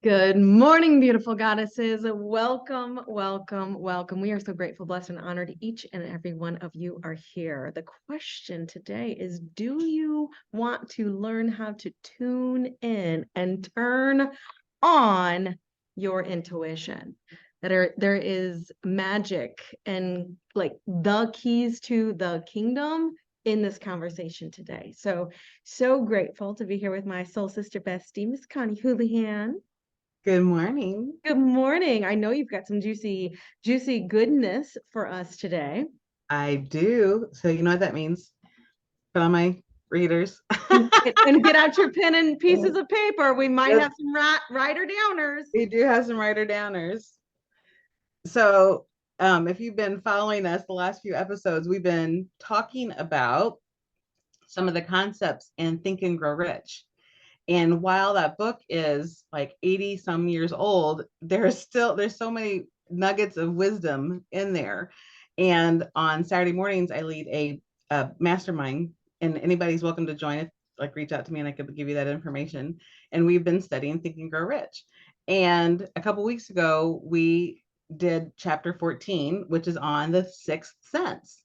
Good morning, beautiful goddesses. Welcome, welcome, welcome. We are so grateful, blessed, and honored each and every one of you are here. The question today is, do you want to learn how to tune in and turn on your intuition? There is magic and like the keys to the kingdom in this conversation today. So grateful to be here with my soul sister bestie, Miss Connie Houlihan. Good morning. Good morning. I know you've got some juicy goodness for us today. I do. So you know what that means? Put on my readers. And get out your pen and pieces of paper. We might have some writer downers. We do have some writer downers. So if you've been following us the last few episodes, we've been talking about some of the concepts in Think and Grow Rich. And while that book is like 80 some years old, there's so many nuggets of wisdom in there. And on Saturday mornings, I lead a mastermind, and anybody's welcome to join it. Like, reach out to me and I could give you that information. And we've been studying Think and Grow Rich. And a couple weeks ago, we did chapter 14, which is on the sixth sense.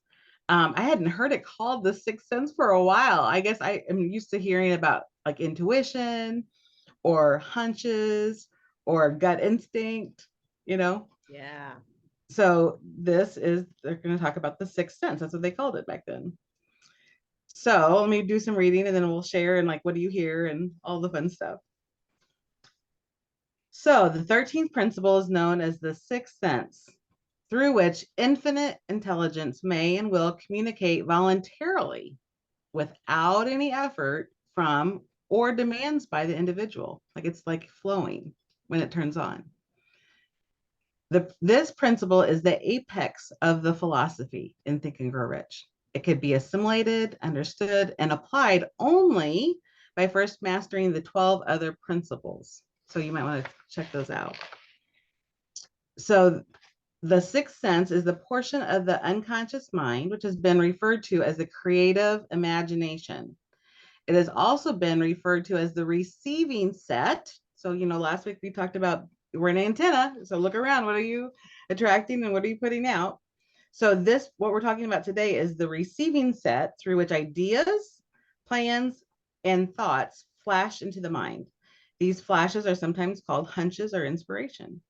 I hadn't heard it called the sixth sense for a while. I guess I am used to hearing about like intuition or hunches or gut instinct, you know? Yeah. So they're going to talk about the sixth sense. That's what they called it back then. So let me do some reading and then we'll share and like, what do you hear and all the fun stuff. So the 13th principle is known as the sixth sense, through which infinite intelligence may and will communicate voluntarily without any effort from or demands by the individual. Like, it's like flowing when it turns on. This principle is the apex of the philosophy in Think and Grow Rich. It could be assimilated, understood, and applied only by first mastering the 12 other principles. So you might want to check those out. So the sixth sense is the portion of the unconscious mind, which has been referred to as the creative imagination. It has also been referred to as the receiving set. So, last week we talked about we're an antenna. So look around. What are you attracting and what are you putting out? So what we're talking about today is the receiving set through which ideas, plans, and thoughts flash into the mind. These flashes are sometimes called hunches or inspiration.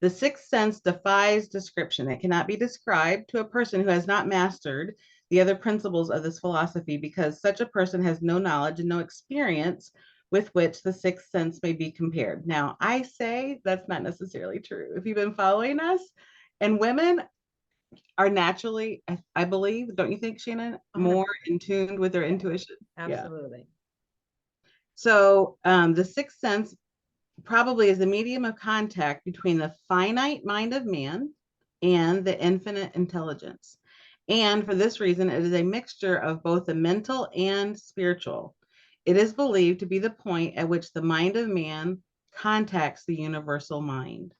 The sixth sense defies description. It cannot be described to a person who has not mastered the other principles of this philosophy, because such a person has no knowledge and no experience with which the sixth sense may be compared. Now, I say that's not necessarily true. If you've been following us, and women are naturally, I believe, don't you think, Shannon, more in tune with their intuition? Absolutely. Yeah. So the sixth sense probably is the medium of contact between the finite mind of man and the infinite intelligence. And for this reason, it is a mixture of both the mental and spiritual. It is believed to be the point at which the mind of man contacts the universal mind.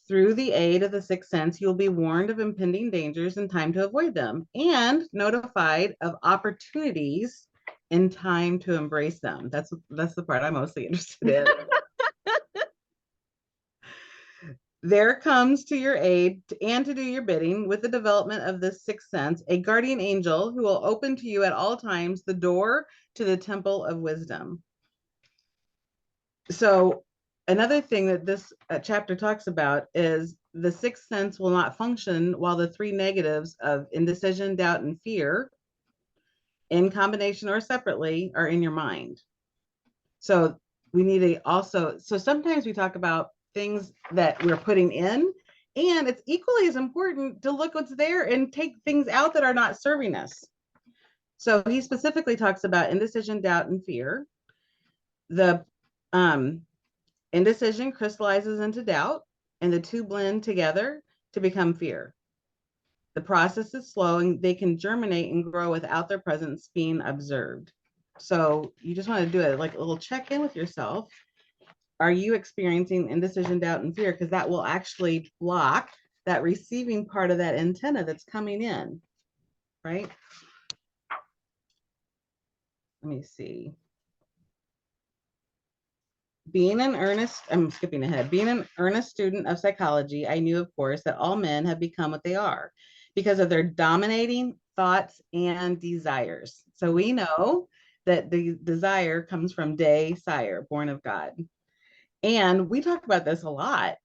Through the aid of the sixth sense, you'll be warned of impending dangers in time to avoid them, and notified of opportunities in time to embrace them. That's the part I'm mostly interested in. There comes to your aid and to do your bidding with the development of this sixth sense, a guardian angel who will open to you at all times the door to the temple of wisdom. So another thing that this chapter talks about is the sixth sense will not function while the three negatives of indecision, doubt, and fear, in combination or separately, are in your mind. So we need to also, so sometimes we talk about things that we're putting in, and it's equally as important to look what's there and take things out that are not serving us. So he specifically talks about indecision, doubt, and fear. The indecision crystallizes into doubt, and the two blend together to become fear. The process is slow, and they can germinate and grow without their presence being observed. So you just want to do it like a little check-in with yourself. Are you experiencing indecision, doubt, and fear? Because that will actually block that receiving part of that antenna that's coming in, right? Let me see. I'm skipping ahead. Being an earnest student of psychology, I knew, of course, that all men have become what they are because of their dominating thoughts and desires. So we know that the desire comes from day sire, born of God. And we talk about this a lot.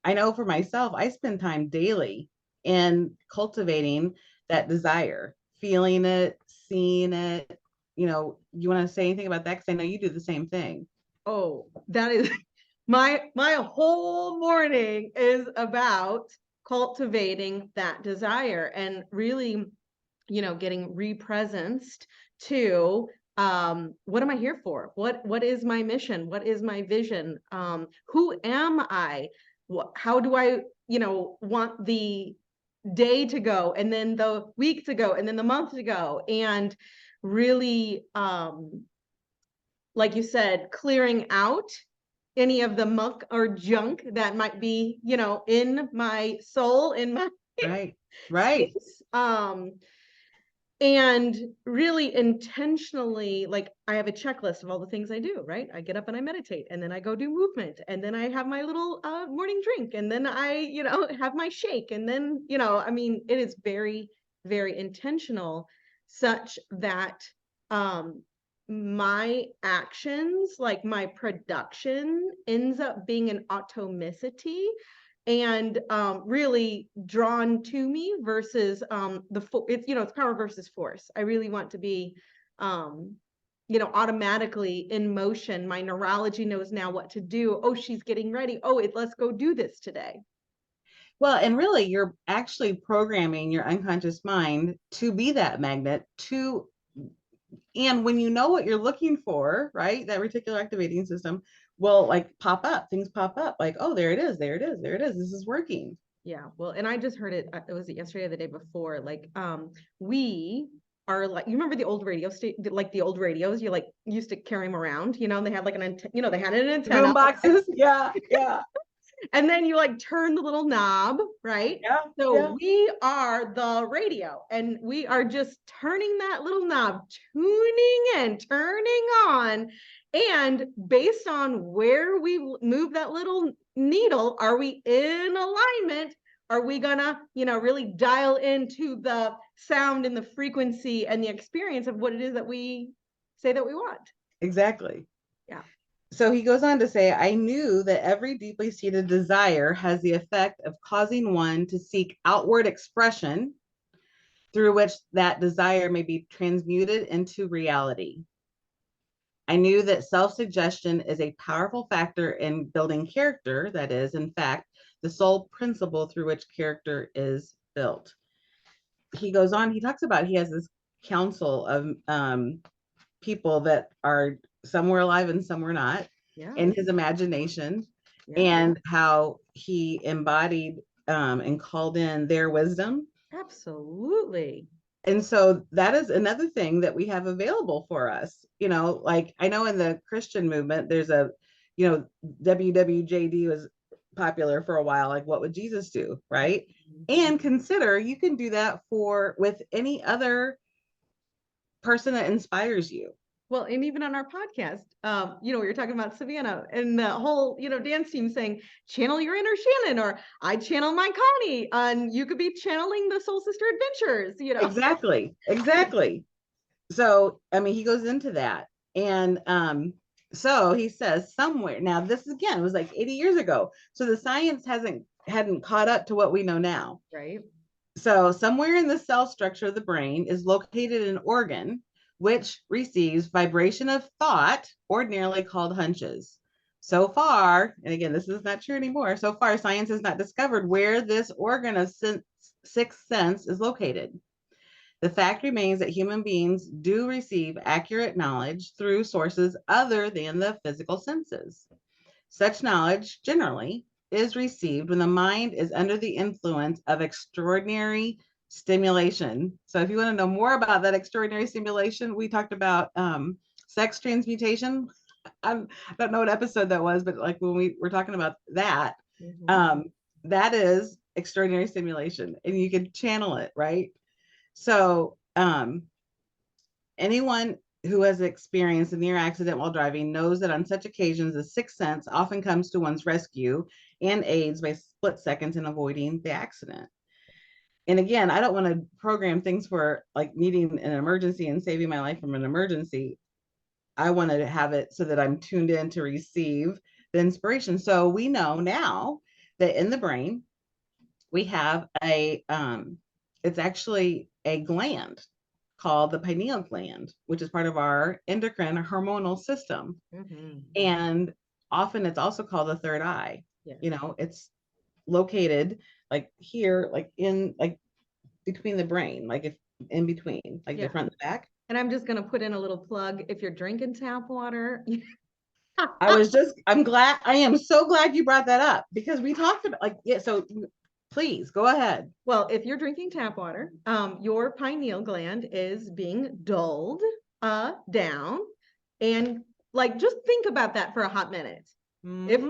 I know for myself, I spend time daily in cultivating that desire, feeling it, seeing it. You want to say anything about that? Because I know you do the same thing. Oh, that is my whole morning is about cultivating that desire and really, getting represenced to what am I here for? What is my mission? What is my vision? Who am I? How do I, want the day to go, and then the week to go, and then the month to go, and really like you said, clearing out any of the muck or junk that might be, in my soul, in my Right. Right. space. And really intentionally, like, I have a checklist of all the things I do, right? I get up and I meditate, and then I go do movement, and then I have my little morning drink, and then I, have my shake, and then, I mean, it is very, very intentional, such that um my actions, like my production, ends up being an automicity and really drawn to me versus it's power versus force. I really want to be automatically in motion. My neurology knows now what to do. Oh, she's getting ready. Oh, let's go do this today. Well, and really, you're actually programming your unconscious mind to be that magnet and when you know what you're looking for, right, that reticular activating system will like pop up, things pop up like, oh, there it is, there it is, there it is. This is working. Yeah, well, and I just heard it. Was it yesterday or the day before? Like, we are like, you remember the old radio like the old radios, you like used to carry them around, and they had like an antenna, they had an antenna. Boom boxes. Yeah, yeah. And then you like turn the little knob, right? Yeah, So yeah. we are the radio, and we are just turning that little knob, tuning in, turning on. And based on where we move that little needle, are we in alignment? Are we gonna, really dial into the sound and the frequency and the experience of what it is that we say that we want? Exactly. Yeah. So he goes on to say, I knew that every deeply seated desire has the effect of causing one to seek outward expression through which that desire may be transmuted into reality. I knew that self-suggestion is a powerful factor in building character, that is, in fact, the sole principle through which character is built. He goes on, he talks about he has this council of people that are somewhere alive and somewhere not, Yeah. in his imagination, Yeah. and how he embodied and called in their wisdom. Absolutely. And so that is another thing that we have available for us. Like I know in the Christian movement, there's WWJD was popular for a while, like what would Jesus do, right? And consider you can do that with any other person that inspires you. Well, and even on our podcast, we were talking about Savannah and the whole, dance team saying, channel your inner Shannon, or I channel my Connie, and you could be channeling the Soul Sister Adventures, Exactly. So, I mean, he goes into that. And so he says somewhere, now this again was like 80 years ago. So the science hadn't caught up to what we know now. Right. So somewhere in the cell structure of the brain is located an organ which receives vibration of thought, ordinarily called hunches. So far, and again, this is not true anymore, so far science has not discovered where this organ of sixth sense is located. The fact remains that human beings do receive accurate knowledge through sources other than the physical senses. Such knowledge generally is received when the mind is under the influence of extraordinary stimulation. So if you want to know more about that extraordinary stimulation, we talked about sex transmutation. I don't know what episode that was, but like when we were talking about that, that is extraordinary stimulation, and you can channel it, right? So anyone, who has experienced a near accident while driving knows that on such occasions, the sixth sense often comes to one's rescue and aids by split seconds in avoiding the accident. And again, I don't want to program things for like needing an emergency and saving my life from an emergency. I want to have it so that I'm tuned in to receive the inspiration. So we know now that in the brain, we have it's actually a gland called the pineal gland, which is part of our endocrine hormonal system. Mm-hmm. And often it's also called the third eye. Yes. You know, it's located like here, like in like between the brain, like if in between, like the front and the back. And I'm just going to put in a little plug. If you're drinking tap water, I am so glad you brought that up because we talked about like, yeah, so please go ahead. Well, if you're drinking tap water, your pineal gland is being dulled down. And like, just think about that for a hot minute. Mm-hmm. If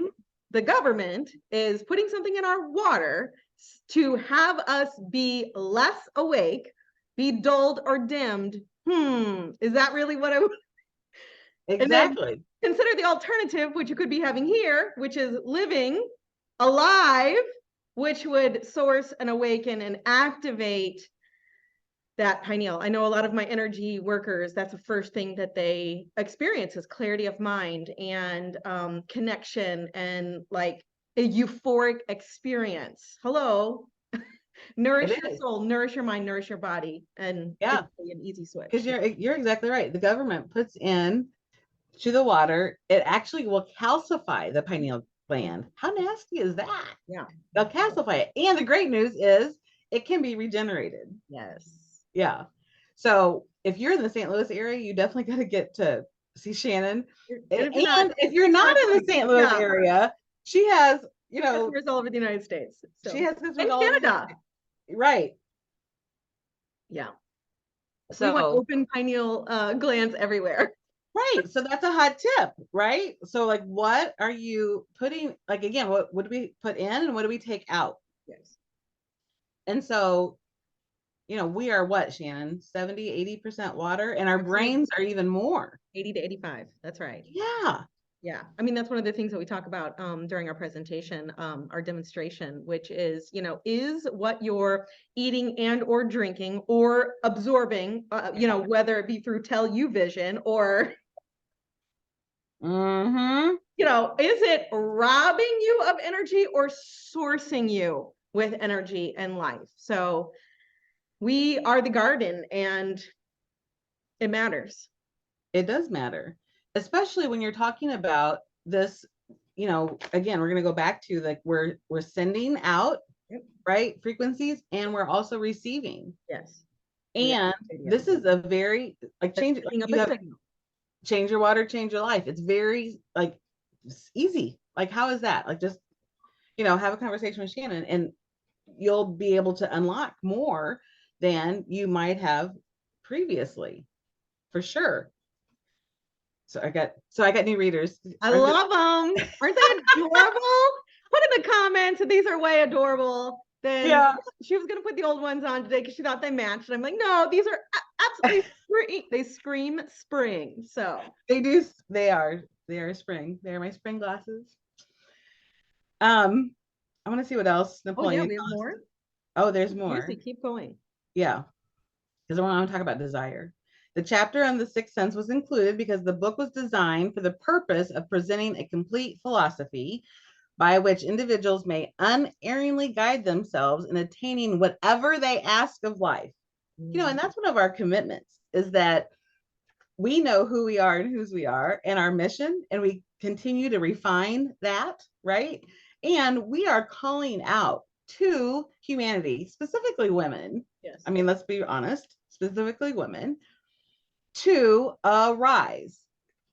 the government is putting something in our water to have us be less awake, be dulled or dimmed, is that really what I would? Exactly. Consider the alternative, which you could be having here, which is living alive, which would source and awaken and activate that pineal. I know a lot of my energy workers, that's the first thing that they experience is clarity of mind and connection and like a euphoric experience. Hello. Nourish your soul, nourish your mind, nourish your body, and it's an easy switch. Because you're exactly right. The government puts in to the water, it actually will calcify the pineal gland. How nasty is that? Yeah. They'll calcify it. And the great news is it can be regenerated. Yes. Yeah. So if you're in the St. Louis area, you definitely got to get to see Shannon. And if you're not in the St. Louis area, she has, you know, customers all over the United States. So. She has customers in all Canada. Right. Yeah. So we want open pineal glands everywhere. Right. So that's a hot tip, right? So like what are you putting, like again, what do we put in and what do we take out? Yes. And so, you know, we are what, Shannon, 70-80% water, and our brains are even more. 80 to 85. That's right. Yeah. Yeah. I mean, that's one of the things that we talk about during our presentation, our demonstration, which is, you know, is what you're eating and or drinking or absorbing, you know, whether it be through television or you know, is it robbing you of energy or sourcing you with energy and life? So we are the garden and it matters. It does matter, especially when you're talking about this, you know, again, we're going to go back to like we're sending out, right, frequencies, and we're also receiving. Yes. And this is a very like change your water, change your life. It's very like easy. Like, how is that? Like, just, you know, have a conversation with Shannon and you'll be able to unlock more than you might have previously, for sure. So I got new readers. I love them. Aren't they adorable? Put in the comments that these are way adorable. Then she was gonna put the old ones on today because she thought they matched. And I'm like, no, these are absolutely spring. They scream spring. So they do. They are spring. They are my spring glasses. I want to see what else. Napoleon. Oh yeah, we have more. Oh, there's more. Seriously, keep going. Yeah, because I want to talk about desire. The chapter on the sixth sense was included because the book was designed for the purpose of presenting a complete philosophy by which individuals may unerringly guide themselves in attaining whatever they ask of life. You know, and that's one of our commitments, is that we know who we are and whose we are and our mission, and we continue to refine that, right? And we are calling out to humanity, specifically women. Yes. I mean, let's be honest, specifically women, to arise.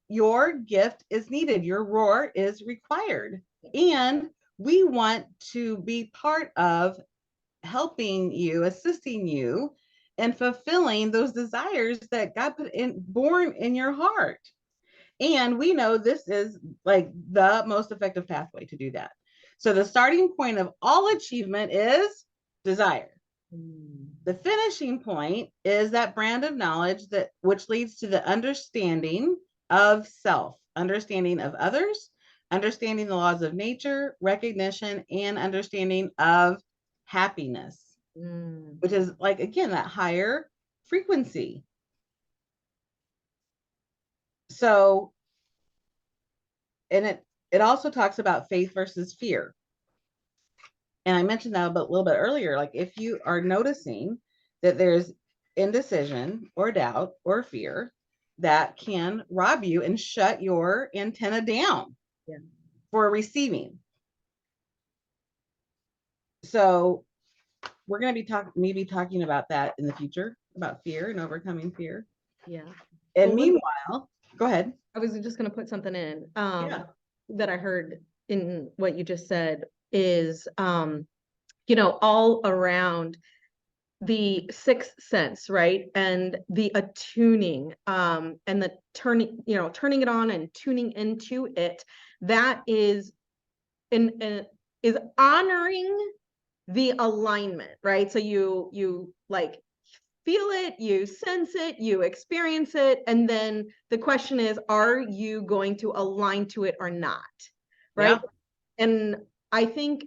Your gift is needed. Your roar is required. And we want to be part of helping you, assisting you, and fulfilling those desires that God born in your heart. And we know this is like the most effective pathway to do that. So the starting point of all achievement is desire. The finishing point is that brand of knowledge that which leads to the understanding of self, understanding of others, understanding the laws of nature, recognition, and understanding of happiness, which is like, again, that higher frequency. So, and it also talks about faith versus fear. And I mentioned that a little bit earlier. Like, if you are noticing that there's indecision or doubt or fear, that can rob you and shut your antenna down for receiving. So we're going to be talking about that in the future, about fear and overcoming fear. Yeah. And well, meanwhile, go ahead. I was just going to put something in that I heard in what you just said is, all around the sixth sense, right? And the attuning, and the turning it on and tuning into it. That is is honoring the alignment, right? So you like feel it, you sense it, you experience it, and then the question is, are you going to align to it or not? Right? Yeah. And I think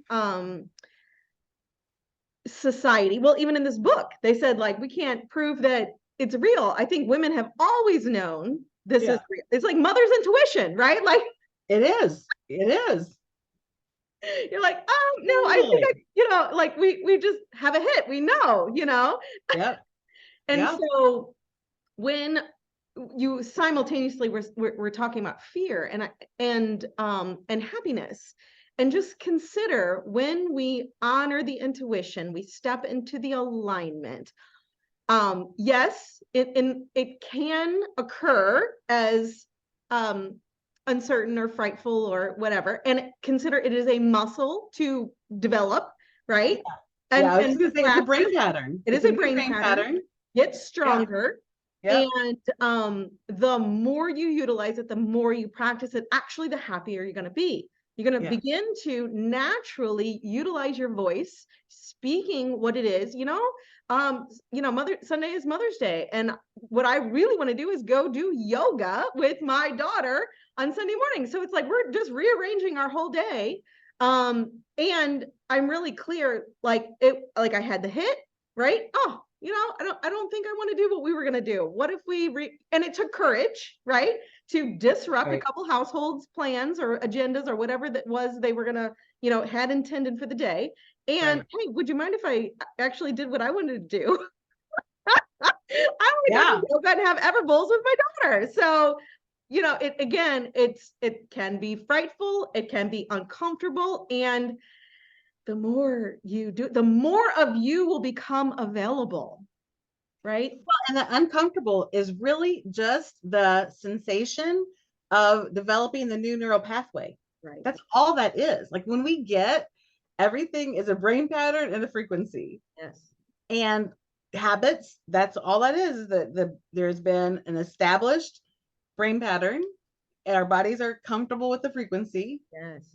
society, well, even in this book, they said, like, we can't prove that it's real. I think women have always known this is real. It's like mother's intuition, right? Like, it is. You're like, oh no, I think like we just have a hit. We know, Yeah. And so when you simultaneously we're talking about fear and happiness, and just consider, when we honor the intuition, we step into the alignment. Yes, it can occur as uncertain or frightful or whatever, and consider it is a muscle to develop, right? And I was just gonna say, it's a brain pattern. It is a brain pattern. Get stronger. And the more you utilize it, the more you practice it, actually, the happier you're going to be. You're going to begin to naturally utilize your voice, speaking what it is. Sunday is Mother's Day, and what I really want to do is go do yoga with my daughter on Sunday morning. So it's like we're just rearranging our whole day. And I'm really clear, like I had the hit, right? Oh, I don't think I want to do what we were going to do. What if and it took courage, right? To disrupt a couple households' plans or agendas or whatever that was they were going to, had intended for the day. And hey, would you mind if I actually did what I wanted to do? I want to go and have ever bowls with my daughter. So, it can be frightful. It can be uncomfortable. And the more you do, the more of you will become available, right? Well, and the uncomfortable is really just the sensation of developing the new neural pathway. Right. That's all that is. Like, when we get, everything is a brain pattern and a frequency. Yes. And habits, that's all that is that there's been an established brain pattern, and our bodies are comfortable with the frequency. Yes.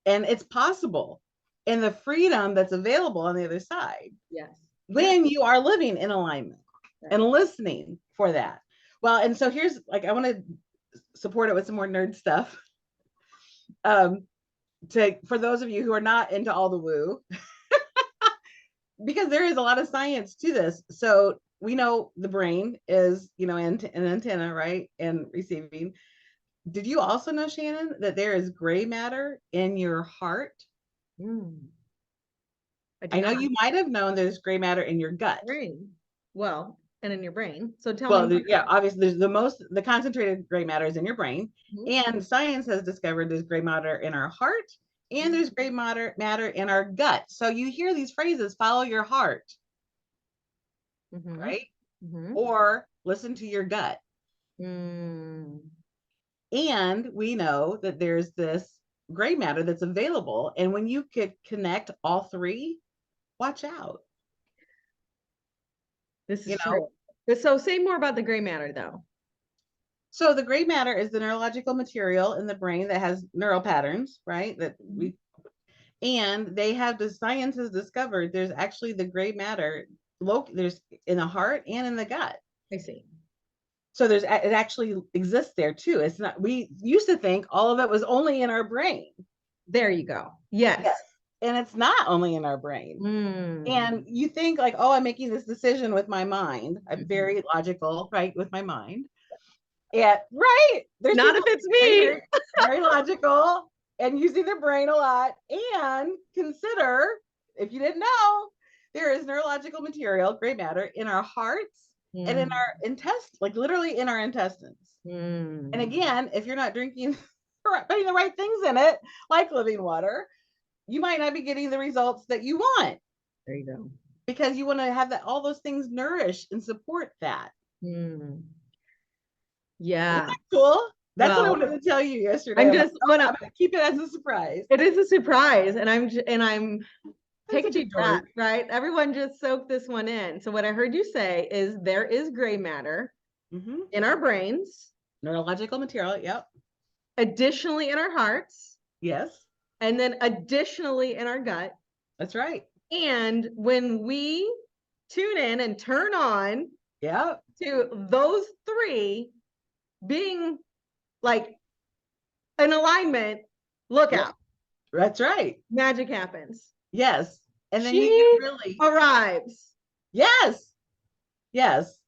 And it's possible, and the freedom that's available on the other side. Yes. When you are living in alignment and listening for that. Well, and so here's, like, I want to support it with some more nerd stuff. For those of you who are not into all the woo, because there is a lot of science to this. So we know the brain is, an antenna, right? And receiving. Did you also know, Shannon, that there is gray matter in your heart? I know you might have known there's gray matter in your gut. Brain. Well, and in your brain. So tell me. Obviously, there's the concentrated gray matter is in your brain. And science has discovered there's gray matter in our heart, and there's gray matter in our gut. So you hear these phrases, follow your heart, right? Or listen to your gut. And we know that there's this gray matter that's available. And when you could connect all three, watch out. This is so say more about the gray matter, though. So the gray matter is the neurological material in the brain that has neural patterns, right? And the science has discovered there's actually the gray matter there's in the heart and in the gut. I see. So it actually exists there too. It's not, we used to think all of it was only in our brain. There you go. Yes. And it's not only in our brain. And you think like, oh, I'm making this decision with my mind. I'm very logical, right? With my mind. Yeah, right. There's Not if it's me. very logical and using their brain a lot. And consider, if you didn't know, there is neurological material, gray matter, in our hearts and in our intestines, like literally in our intestines. And again, if you're not putting the right things in it, like living water, you might not be getting the results that you want. There you go. Because you want to have all those things nourish and support that. Yeah. Isn't that cool? That's what I wanted to tell you yesterday. I'm gonna keep it as a surprise. It is a surprise, and I'm take a deep breath, right? Everyone just soak this one in. So what I heard you say is there is gray matter in our brains, neurological material. Yep. Additionally, in our hearts. Yes. And then additionally in our gut. That's right. And when we tune in and turn on to those three being like an alignment, look out. That's right. Magic happens. Yes. And then she you really arrives. Yes. Yes.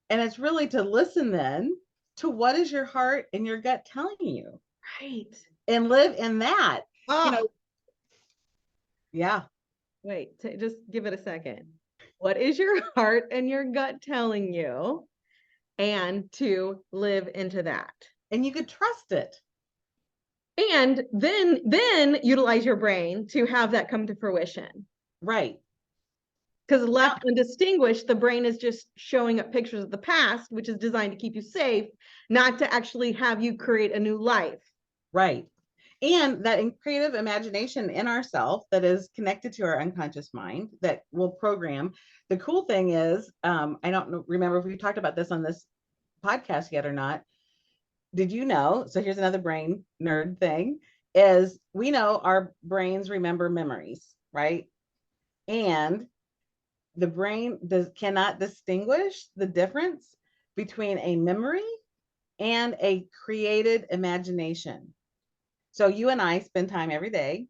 And it's really to listen then to what is your heart and your gut telling you. Right. And live in that. You know. Yeah. Wait, just give it a second. What is your heart and your gut telling you? And to live into that. And you could trust it. And then utilize your brain to have that come to fruition. Right. Because left undistinguished, the brain is just showing up pictures of the past, which is designed to keep you safe, not to actually have you create a new life. Right. And that creative imagination in ourself that is connected to our unconscious mind that will program. The cool thing is, I don't remember if we talked about this on this podcast yet or not. Did you know? So here's another brain nerd thing is we know our brains remember memories, right? And the brain cannot distinguish the difference between a memory and a created imagination. So you and I spend time every day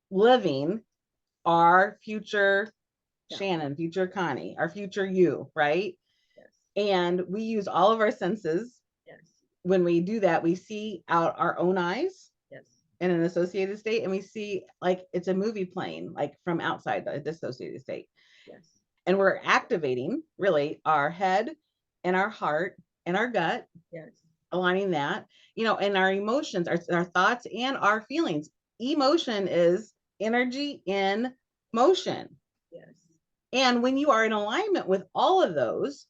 living our future Shannon, future Connie, our future you, right? Yes. And we use all of our senses. Yes. When we do that, we see out our own eyes. Yes. In an associated state, and we see like it's a movie playing, like from outside the dissociated state. Yes. And we're activating really our head and our heart and our gut. Yes. Aligning that, and our emotions, our thoughts and our feelings. Emotion is energy in motion. Yes. And when you are in alignment with all of those,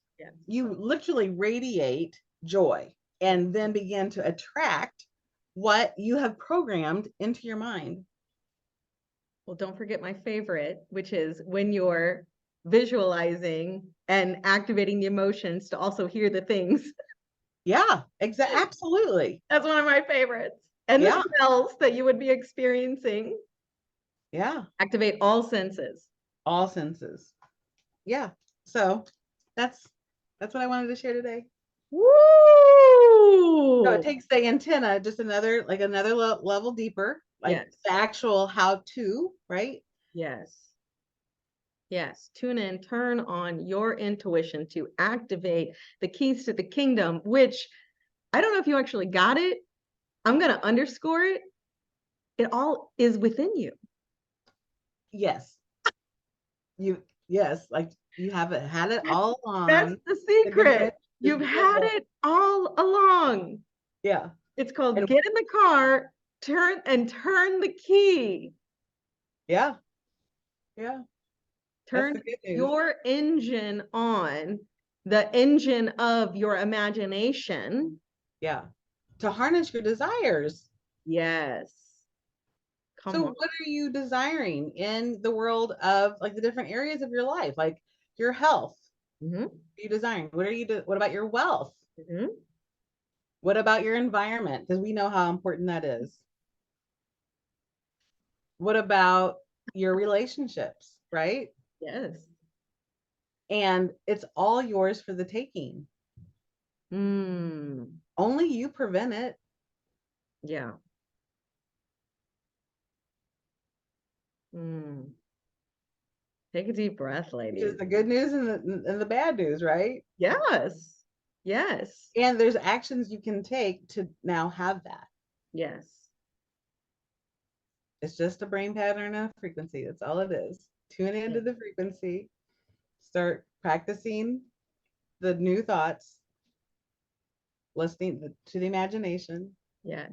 you literally radiate joy and then begin to attract what you have programmed into your mind. Well, don't forget my favorite, which is when you're visualizing and activating the emotions to also hear the things. Yeah, exactly. Absolutely. That's one of my favorites. And the smells that you would be experiencing. Yeah. Activate all senses. All senses. Yeah. So that's what I wanted to share today. Woo! So it takes the antenna just another level deeper, like the actual how to, right? Yes. Yes. Tune in, turn on your intuition to activate the keys to the kingdom, which I don't know if you actually got it. I'm going to underscore it. It all is within you. Yes. Like you haven't had it all along. That's the secret. You've had it all along. Yeah. It's called get in the car, turn the key. Yeah. Yeah. Turn your engine on, the engine of your imagination. Yeah. To harness your desires. Yes. Come on. What are you desiring in the world of like the different areas of your life? Like your health. Mm-hmm. What are you desiring? What about your wealth? Mm-hmm. What about your environment? Because we know how important that is. What about your relationships, right? Yes. And it's all yours for the taking. Mm, Only you prevent it. yeah. Mm. Take a deep breath, Which is ladies. the good news and the bad news, right? Yes. Yes. And there's actions you can take to now have that. Yes. It's just a brain pattern and a frequency. That's all it is. Tune into Yeah. the frequency, start practicing the new thoughts, listening to the imagination. Yes.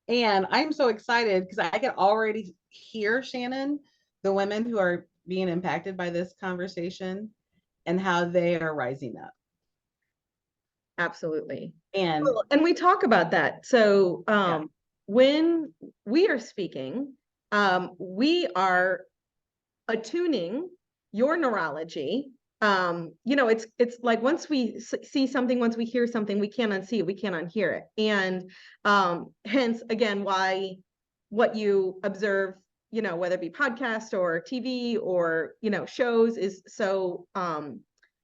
And I'm so excited because I can already hear, Shannon, the women who are being impacted by this conversation and how they are rising up. Absolutely. And Well, and we talk about that. So yeah, when we are speaking, we are attuning your neurology. It's like once we see something, once we hear something, we can't unsee it, we can't unhear it. And hence again why what you observe, whether it be podcast or TV or shows is so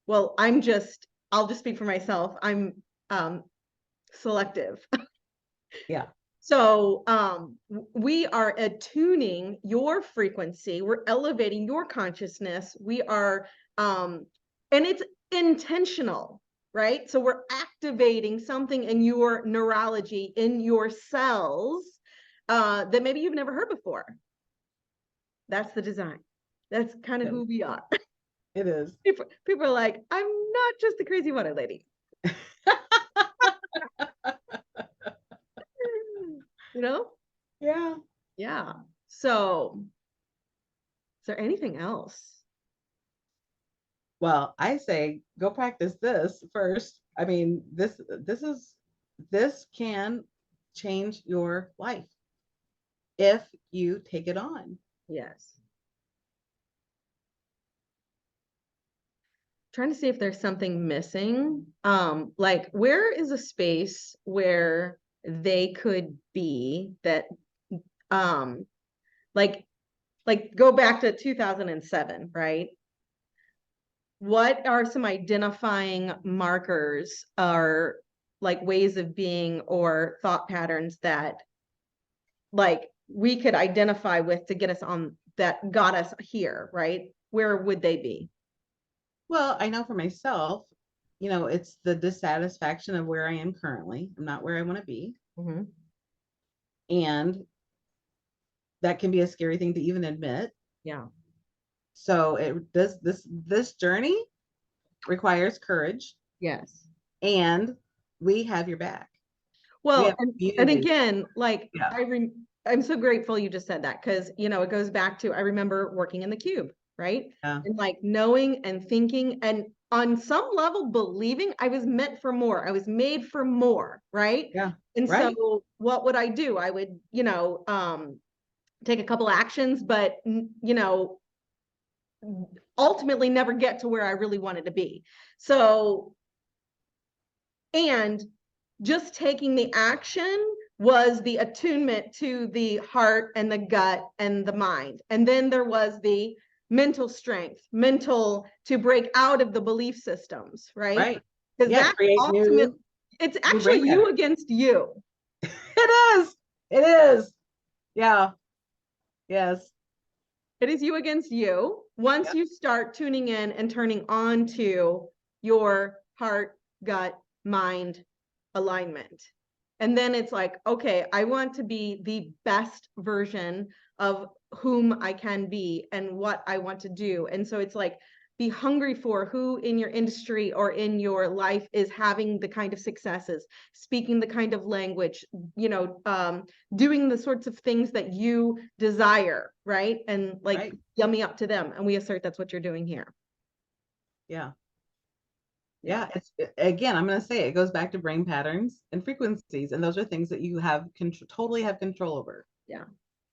well, I'll just speak for myself. I'm selective. yeah, So we are attuning your frequency. We're elevating your consciousness. We are, and it's intentional, right? So we're activating something in your neurology, in your cells, that maybe you've never heard before. That's the design. That's kind of it who is. we are. It is. People are like, I'm not just the crazy water lady. You know? Yeah. Yeah. So, is there anything else? Well, I say go practice this first. I mean, this can change your life if you take it on. Yes. Trying to see if there's something missing. Like where is a space where they could be that um like go back to 2007, right? What are some identifying markers or like ways of being or thought patterns that like we could identify with to get us on that got us here, right? Where would they be? Well, I know for myself, it's the dissatisfaction of where I am currently. I'm not where I want to be. Mm-hmm. And that can be a scary thing to even admit. Yeah. So it does this journey requires courage, Yes. and we have your back. We Well, have and community. again, like Yeah. I'm so grateful you just said that because it goes back to I remember working in the cube, right? Yeah. And like knowing and thinking and on some level believing I was meant for more. I was made for more, right? Yeah. And Right. so what would I do? I would, take a couple actions, but ultimately never get to where I really wanted to be. So, and just taking the action was the attunement to the heart and the gut and the mind. And then there was the mental strength, mental to break out of the belief systems, right? Right. Because Yeah. that's Create ultimate, it's new actually brain you patterns. against you. It is. It is. Yeah. Yes. It is you against you once Yep. you start tuning in and turning on to your heart, gut, mind alignment. And then it's like, okay, I want to be the best version of whom I can be and what I want to do. And so it's like, be hungry for who in your industry or in your life is having the kind of successes, speaking the kind of language, doing the sorts of things that you desire, right? And like Right. yummy up to them. And we assert that's what you're doing here. Yeah. Yeah. Yeah. Again, I'm going to say it goes back to brain patterns and frequencies. And those are things that you have totally have control over. Yeah.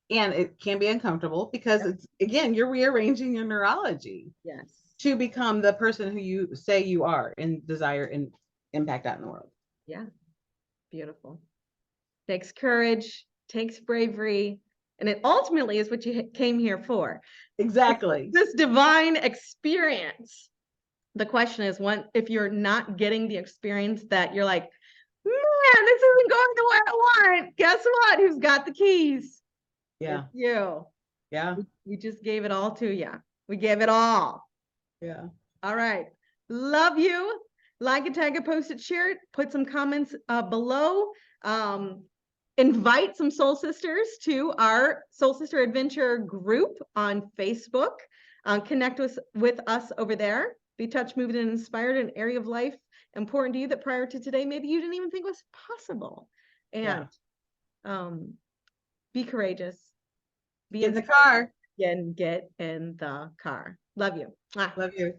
And it can be uncomfortable because it's, again, you're rearranging your neurology Yes. to become the person who you say you are and desire and impact out in the world. Yeah. Beautiful. Takes courage, takes bravery, And it ultimately is what you came here for. Exactly. This divine experience. The question is, if you're not getting the experience that you're like, man, this isn't going the way I want. Guess what? Who's got the keys? Yeah. It's you. Yeah. We just gave it all to you. We gave it all. Yeah. All right. Love you. Like it, tag it, post it, share it. Put some comments below. Invite some soul sisters to our Soul Sister Adventure group on Facebook. Connect with us over there. Be touched, moved, and inspired, an area of life important to you that prior to today, maybe you didn't even think was possible. And be courageous. Be Get in the car. and get in the car. Love you. Love you.